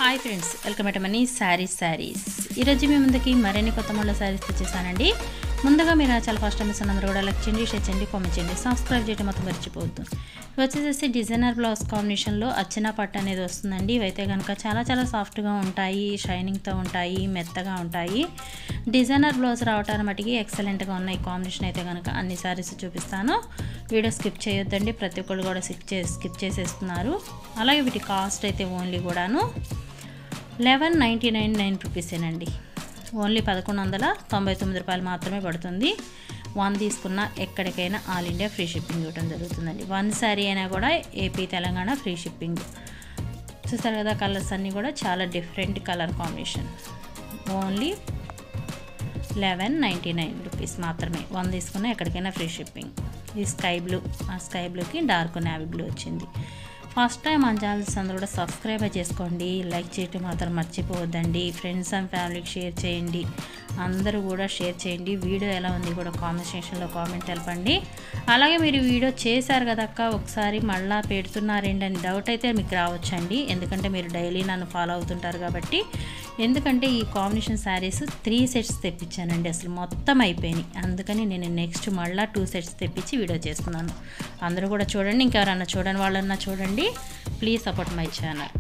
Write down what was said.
Hi friends, welcome to money saris. ఈరోజు మీ ముందుకి మరిన్ని కొత్త మోడల్ శారీస్ తెచ్చేసానండి. ముందుగా మీరు నా చాలా ఫస్ట్ టైం అందరూ కూడా లైక్ చేయండి, షేర్ చేయండి, కామెంట్ చేయండి, సబ్స్క్రైబ్ చేయడం మొత్తం మర్చిపోవద్దు. ఇవి వచ్చేసి డిజైనర్ బ్లౌజ్ కాంబినేషన్లో అచ్చన పట్టు అనేది వస్తుందండి. ఇవైతే కనుక చాలా సాఫ్ట్గా ఉంటాయి, షైనింగ్తో ఉంటాయి, మెత్తగా ఉంటాయి. డిజైనర్ బ్లౌజ్ రావటానికి మటుకి ఎక్సలెంట్గా ఉన్నాయి. ఈ కాంబినేషన్ అయితే కనుక అన్ని శారీస్ చూపిస్తాను. వీడియో స్కిప్ చేయొద్దండి, ప్రతి ఒక్కళ్ళు కూడా స్కిప్ చేసేస్తున్నారు. అలాగే వీటి కాస్ట్ అయితే ఓన్లీ కూడాను 1199 రూపీసేనండి. ఓన్లీ 1199 రూపాయలు మాత్రమే పడుతుంది. 1 తీసుకున్న ఎక్కడికైనా ఆల్ ఇండియా ఫ్రీ షిప్పింగ్ ఇవ్వడం జరుగుతుందండి. 1 శారీ అయినా కూడా ఏపీ తెలంగాణ ఫ్రీ షిప్పింగ్. చూస్తారు కదా, కలర్స్ అన్నీ కూడా చాలా different colour combination. Only 1199 rupees మాత్రమే. 1 తీసుకున్న ఎక్కడికైనా ఫ్రీ షిప్పింగ్. ఈ స్కై బ్లూ, ఆ స్కై బ్లూకి డార్క్ నేవీ బ్లూ వచ్చింది. ఫస్ట్ టైం మన ఛానల్స్ అందరూ కూడా సబ్స్క్రైబ్ చేసుకోండి, లైక్ చేయటం మాత్రం మర్చిపోవద్దండి. ఫ్రెండ్స్ అండ్ ఫ్యామిలీకి షేర్ చేయండి, అందరూ కూడా షేర్ చేయండి. వీడియో ఎలా ఉంది కూడా కామెంట్ సెక్షన్లో కామెంట్ తెలపండి. అలాగే మీరు వీడియో చేశారు కదక్క, ఒకసారి మళ్ళీ పెడుతున్నారేంటి అని డౌట్ అయితే మీకు రావచ్చండి. ఎందుకంటే మీరు డైలీ నన్ను ఫాలో అవుతుంటారు కాబట్టి. ఎందుకంటే ఈ కాంబినేషన్ శారీస్ 3 సెట్స్ తెప్పించానండి, అసలు మొత్తం అయిపోయినాయి. అందుకని నేను నెక్స్ట్ మళ్ళీ 2 సెట్స్ తెప్పించి వీడియో చేస్తున్నాను. అందరూ కూడా చూడండి, ఇంకెవరన్నా చూడని వాళ్ళన్నా చూడండి. Please support my channel.